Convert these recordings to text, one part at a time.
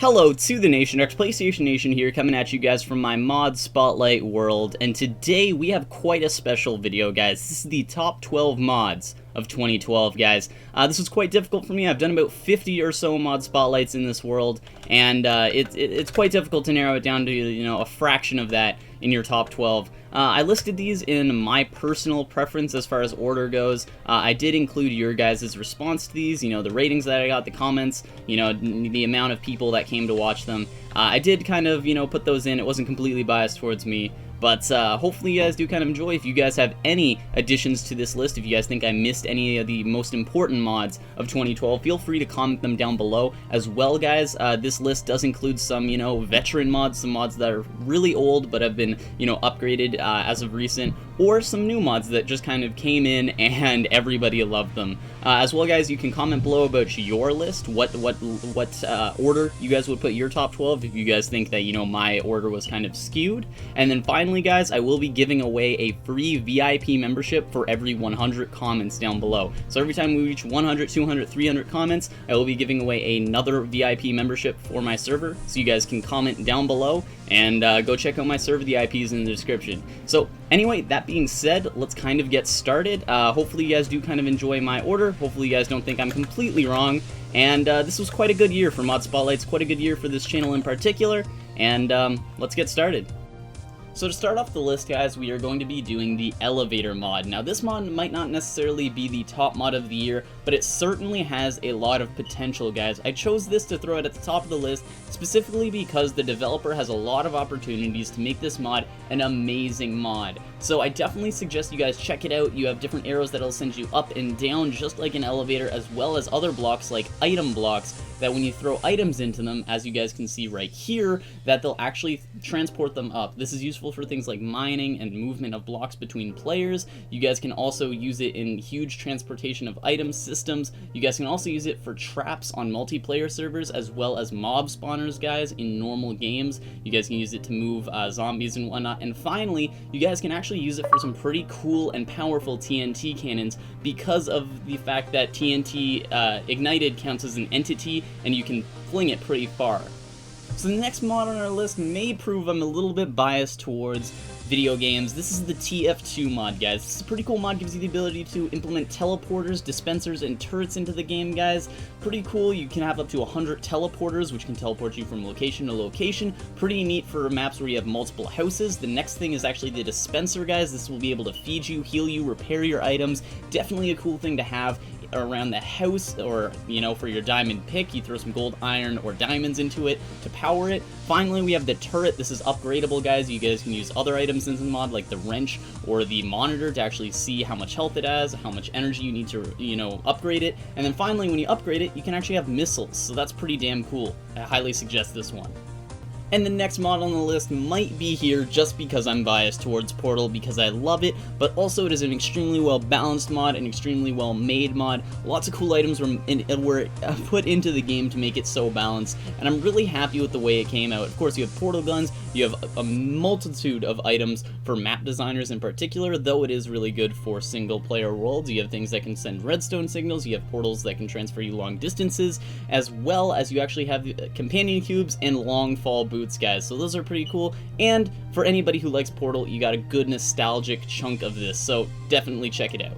Hello to the Nation, PlayStation Nation here, coming at you guys from my mod spotlight world, and today we have quite a special video, guys. This is the top 12 mods of 2012, guys. This was quite difficult for me. I've done about 50 or so mod spotlights in this world, and it's quite difficult to narrow it down to, you know, a fraction of that in your top 12. I listed these in my personal preference as far as order goes. I did include your guys' response to these, you know, the ratings that I got, the comments, you know, the amount of people that came to watch them. I did kind of, you know, put those in. It wasn't completely biased towards me. But hopefully you guys do kind of enjoy. If you guys have any additions to this list, if you guys think I missed any of the most important mods of 2012, feel free to comment them down below. As well, guys, this list does include some, you know, veteran mods, some mods that are really old but have been, you know, upgraded as of recent, or some new mods that just kind of came in and everybody loved them. As well, guys, you can comment below about your list, what order you guys would put your top 12 if you guys think that, you know, my order was kind of skewed. And then finally, guys, I will be giving away a free VIP membership for every 100 comments down below. So every time we reach 100, 200, 300 comments, I will be giving away another VIP membership for my server, so you guys can comment down below and go check out my server. The IP is in the description. So anyway, that being said, let's kind of get started. Hopefully you guys do kind of enjoy my order. Hopefully you guys don't think I'm completely wrong. And this was quite a good year for Mod Spotlights, quite a good year for this channel in particular. And let's get started. So to start off the list, guys, we are going to be doing the elevator mod. Now, this mod might not necessarily be the top mod of the year, but it certainly has a lot of potential, guys. I chose this to throw it at the top of the list specifically because the developer has a lot of opportunities to make this mod an amazing mod. So I definitely suggest you guys check it out. You have different arrows that'll send you up and down just like an elevator, as well as other blocks like item blocks that when you throw items into them, as you guys can see right here, that they'll actually transport them up. This is useful for things like mining and movement of blocks between players. You guys can also use it in huge transportation of item systems. You guys can also use it for traps on multiplayer servers, as well as mob spawners, guys, in normal games. You guys can use it to move zombies and whatnot. And finally, you guys can actually use it for some pretty cool and powerful TNT cannons, because of the fact that TNT ignited counts as an entity and you can fling it pretty far. So the next mod on our list may prove I'm a little bit biased towards video games. This is the TF2 mod, guys. This is a pretty cool mod. Gives you the ability to implement teleporters, dispensers, and turrets into the game, guys. Pretty cool. You can have up to 100 teleporters, which can teleport you from location to location. Pretty neat for maps where you have multiple houses. The next thing is actually the dispenser, guys. This will be able to feed you, heal you, repair your items. Definitely a cool thing to have around the house, or, you know, for your diamond pick, you throw some gold, iron, or diamonds into it to power it. Finally, we have the turret. This is upgradable, guys. You guys can use other items in the mod, like the wrench or the monitor, to actually see how much health it has, how much energy you need to, you know, upgrade it. And then finally, when you upgrade it, you can actually have missiles, so that's pretty damn cool. I highly suggest this one. And the next mod on the list might be here just because I'm biased towards Portal, because I love it, but also it is an extremely well balanced mod, an extremely well made mod. Lots of cool items were put into the game to make it so balanced, and I'm really happy with the way it came out. Of course, you have portal guns, you have a multitude of items for map designers in particular, though it is really good for single player worlds. You have things that can send redstone signals, you have portals that can transfer you long distances, as well as you actually have companion cubes and long fall boots, guys. So those are pretty cool, and for anybody who likes Portal, you got a good nostalgic chunk of this, so definitely check it out.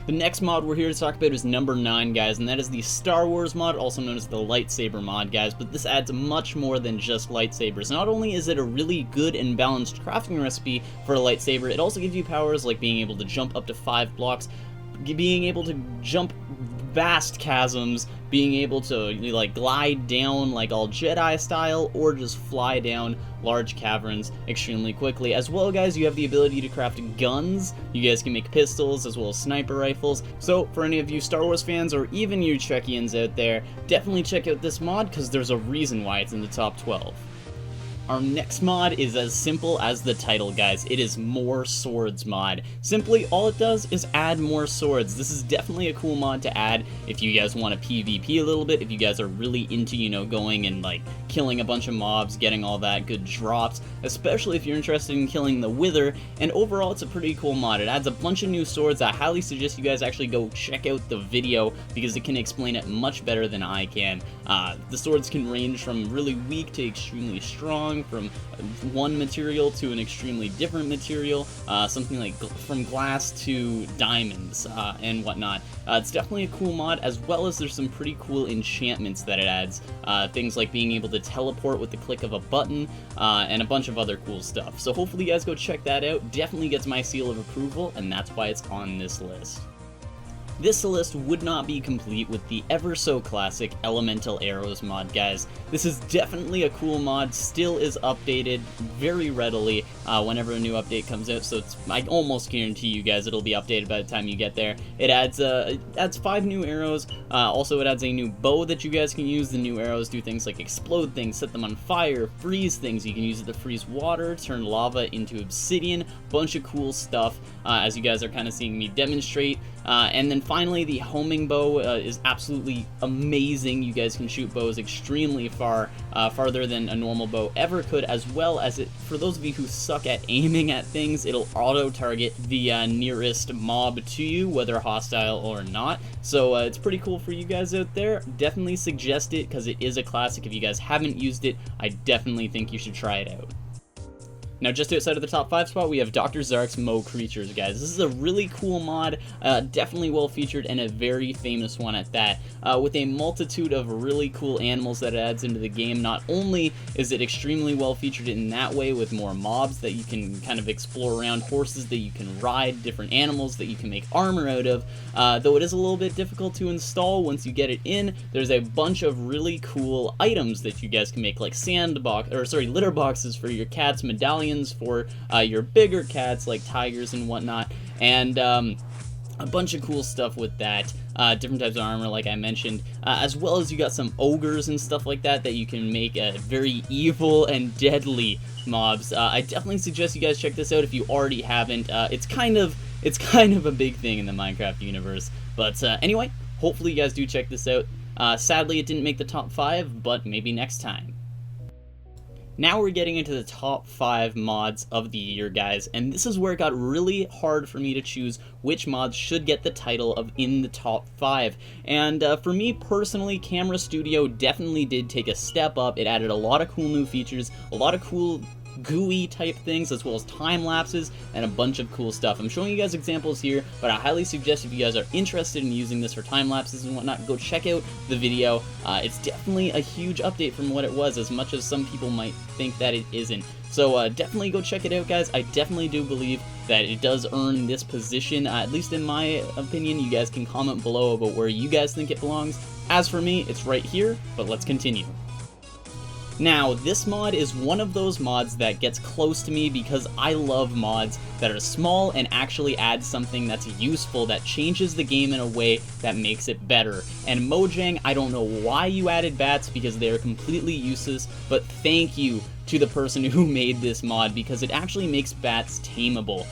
The next mod we're here to talk about is number 9, guys, and that is the Star Wars mod, also known as the lightsaber mod, guys. But this adds much more than just lightsabers. Not only is it a really good and balanced crafting recipe for a lightsaber, it also gives you powers like being able to jump up to 5 blocks, being able to jump vast chasms, being able to, like, glide down like all Jedi style, or just fly down large caverns extremely quickly. As well, guys, you have the ability to craft guns. You guys can make pistols as well as sniper rifles. So for any of you Star Wars fans, or even you Trekkians out there, definitely check out this mod, because there's a reason why it's in the top 12. Our next mod is as simple as the title, guys. It is More Swords mod. Simply, all it does is add more swords. This is definitely a cool mod to add if you guys want to PvP a little bit, if you guys are really into, you know, going and, like, killing a bunch of mobs, getting all that good drops, especially if you're interested in killing the Wither, and overall, it's a pretty cool mod. It adds a bunch of new swords. I highly suggest you guys actually go check out the video, because it can explain it much better than I can. The swords can range from really weak to extremely strong, from one material to an extremely different material, something like from glass to diamonds and whatnot. It's definitely a cool mod, as well as there's some pretty cool enchantments that it adds. Things like being able to teleport with the click of a button, and a bunch of other cool stuff. So hopefully you guys go check that out. Definitely gets my seal of approval, and that's why it's on this list. This list would not be complete with the ever so classic Elemental Arrows mod, guys. This is definitely a cool mod, still is updated very readily whenever a new update comes out, so I almost guarantee you guys it'll be updated by the time you get there. It adds 5 new arrows, also it adds a new bow that you guys can use. The new arrows do things like explode things, set them on fire, freeze things. You can use it to freeze water, turn lava into obsidian, bunch of cool stuff, as you guys are kind of seeing me demonstrate. And then finally, the homing bow is absolutely amazing. You guys can shoot bows extremely far, farther than a normal bow ever could, as well as for those of you who suck at aiming at things, it'll auto-target the nearest mob to you, whether hostile or not. So it's pretty cool for you guys out there. Definitely suggest it, because it is a classic. If you guys haven't used it, I definitely think you should try it out. Now, just outside of the top 5 spot, we have Dr. Zhark's Mo Creatures, guys. This is a really cool mod, definitely well featured, and a very famous one at that. With a multitude of really cool animals that it adds into the game, not only is it extremely well featured in that way, with more mobs that you can kind of explore around, horses that you can ride, different animals that you can make armor out of, though it is a little bit difficult to install once you get it in. There's a bunch of really cool items that you guys can make, like litter boxes for your cats, medallions for your bigger cats like tigers and whatnot, and a bunch of cool stuff with that. Different types of armor, like I mentioned, as well as you got some ogres and stuff like that you can make very evil and deadly mobs. I definitely suggest you guys check this out if you already haven't. It's kind of a big thing in the Minecraft universe. But anyway, hopefully you guys do check this out. Sadly, it didn't make the top 5, but maybe next time. Now we're getting into the top 5 mods of the year, guys, and this is where it got really hard for me to choose which mods should get the title of in the top 5. And for me personally, Camera Studio definitely did take a step up. It added a lot of cool new features, a lot of cool GUI type things, as well as time lapses and a bunch of cool stuff. I'm showing you guys examples here, but I highly suggest if you guys are interested in using this for time lapses and whatnot, go check out the video. It's definitely a huge update from what it was, as much as some people might think that it isn't. So definitely go check it out, guys. I definitely do believe that it does earn this position, at least in my opinion. You guys can comment below about where you guys think it belongs. As for me, it's right here, but let's continue. Now, this mod is one of those mods that gets close to me because I love mods that are small and actually add something that's useful, that changes the game in a way that makes it better. And Mojang, I don't know why you added bats, because they are completely useless, but thank you to the person who made this mod, because it actually makes bats tameable.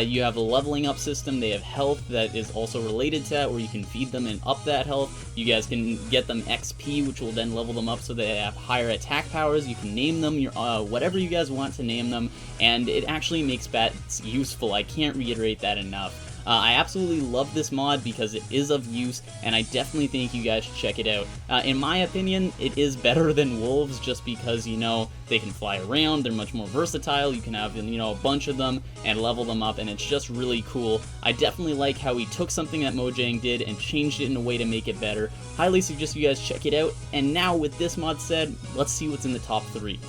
You have a leveling up system, they have health that is also related to that, where you can feed them and up that health. You guys can get them XP, which will then level them up so they have higher attack powers. You can name them whatever you guys want to name them, and it actually makes bats useful. I can't reiterate that enough. I absolutely love this mod because it is of use, and I definitely think you guys should check it out. In my opinion, it is better than wolves, just because, you know, they can fly around, they're much more versatile, you can have, you know, a bunch of them and level them up, and it's just really cool. I definitely like how he took something that Mojang did and changed it in a way to make it better. Highly suggest you guys check it out, and now with this mod said, let's see what's in the top 3.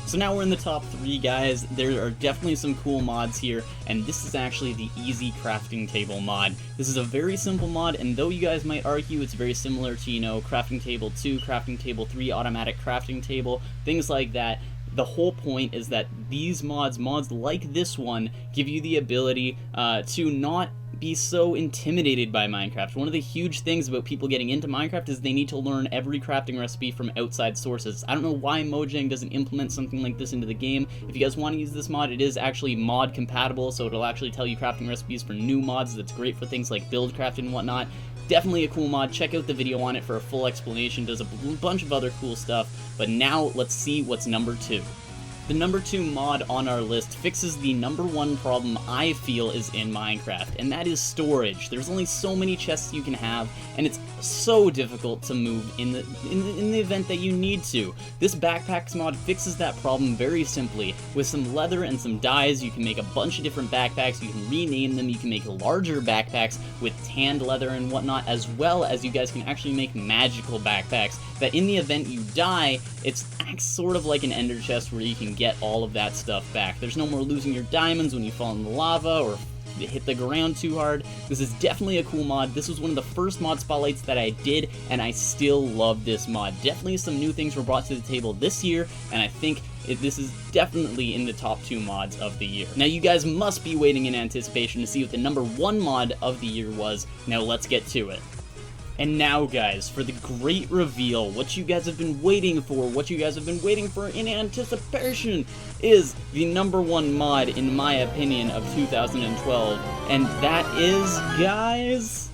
So now we're in the top 3, guys. There are definitely some cool mods here, and this is actually the Easy Crafting Table mod. This is a very simple mod, and though you guys might argue it's very similar to, you know, Crafting Table 2, Crafting Table 3, Automatic Crafting Table, things like that, the whole point is that these mods like this one, give you the ability to not be so intimidated by Minecraft. One of the huge things about people getting into Minecraft is they need to learn every crafting recipe from outside sources. I don't know why Mojang doesn't implement something like this into the game. If you guys want to use this mod, it is actually mod compatible, so it'll actually tell you crafting recipes for new mods. That's great for things like build crafting and whatnot. Definitely a cool mod. Check out the video on it for a full explanation. Does a bunch of other cool stuff. But now let's see what's number 2. The number 2 mod on our list fixes the number 1 problem I feel is in Minecraft, and that is storage. There's only so many chests you can have, and it's so difficult to move in the event that you need to. This backpacks mod fixes that problem very simply. With some leather and some dyes, you can make a bunch of different backpacks. You can rename them. You can make larger backpacks with tanned leather and whatnot, as well as you guys can actually make magical backpacks that in the event you die, it acts sort of like an ender chest where you can get all of that stuff back. There's no more losing your diamonds when you fall in the lava or hit the ground too hard. This is definitely a cool mod. This was one of the first mod spotlights that I did, and I still love this mod. Definitely some new things were brought to the table this year, and I think this is definitely in the top 2 mods of the year. Now you guys must be waiting in anticipation to see what the number 1 mod of the year was. Now let's get to it. And now, guys, for the great reveal, what you guys have been waiting for, in anticipation, is the number 1 mod, in my opinion, of 2012. And that is, guys,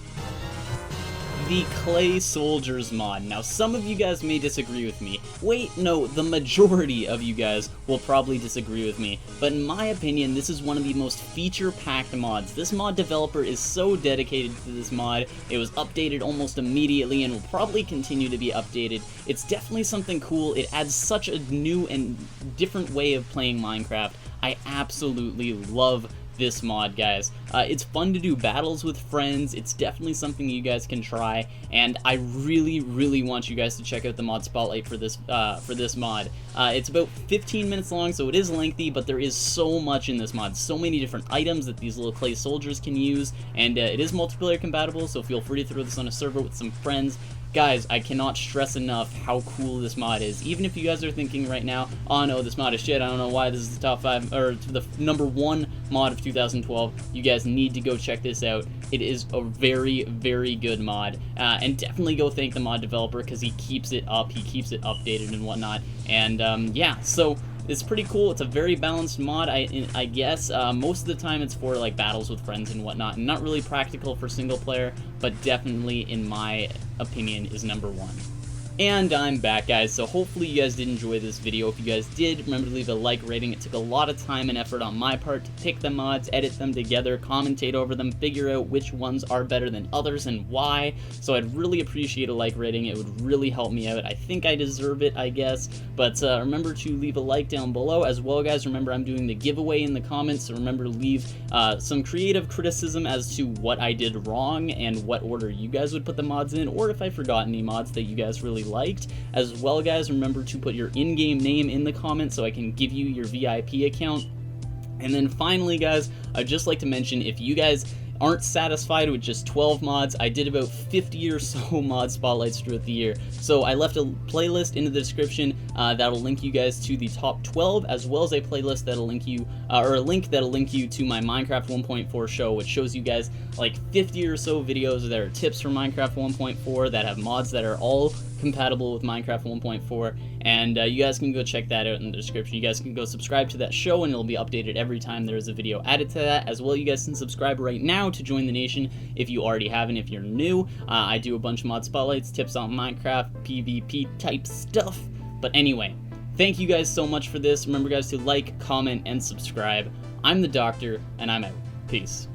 the Clay Soldiers mod. Now, some of you guys may disagree with me. Wait, no, the majority of you guys will probably disagree with me. But in my opinion, this is one of the most feature-packed mods. This mod developer is so dedicated to this mod. It was updated almost immediately and will probably continue to be updated. It's definitely something cool. It adds such a new and different way of playing Minecraft. I absolutely love this mod, guys. It's fun to do battles with friends. It's definitely something you guys can try, and I really want you guys to check out the mod spotlight for this mod. It's about 15 minutes long, so it is lengthy, but there is so much in this mod. So many different items that these little clay soldiers can use, and it is multiplayer compatible, so feel free to throw this on a server with some friends. Guys, I cannot stress enough how cool this mod is. Even if you guys are thinking right now, oh no, this mod is shit, I don't know why this is the top 5, or the number 1 mod of 2012, you guys need to go check this out. It is a very good mod, and definitely go thank the mod developer, because he keeps it up, he keeps it updated and whatnot, and yeah, so it's pretty cool. It's a very balanced mod, I guess. Most of the time it's for like battles with friends and whatnot, and not really practical for single player, but definitely, in my opinion, is number 1. And I'm back, guys, so hopefully you guys did enjoy this video. If you guys did, remember to leave a like rating. It took a lot of time and effort on my part to pick the mods, edit them together, commentate over them, figure out which ones are better than others and why, so I'd really appreciate a like rating. It would really help me out. I think I deserve it, I guess, but remember to leave a like down below. As well, guys, remember I'm doing the giveaway in the comments, so remember to leave some creative criticism as to what I did wrong and what order you guys would put the mods in, or if I forgot any mods that you guys really liked. As well, guys, remember to put your in-game name in the comments so I can give you your VIP account. And then finally, guys, I'd just like to mention, if you guys aren't satisfied with just 12 mods, I did about 50 or so mod spotlights throughout the year. So I left a playlist in the description that'll link you guys to the top 12, as well as a playlist that'll link you, or a link that'll link you to my Minecraft 1.4 show, which shows you guys like 50 or so videos that are tips for Minecraft 1.4 that have mods that are all compatible with Minecraft 1.4, and you guys can go check that out in the description. You guys can go subscribe to that show, and it'll be updated every time there is a video added to that. As well, you guys can subscribe right now to join the nation if you already haven't. If you're new, I do a bunch of mod spotlights, tips on Minecraft, PvP type stuff. But anyway, thank you guys so much for this. Remember, guys, to like, comment, and subscribe. I'm the Doctor, and I'm out. Peace.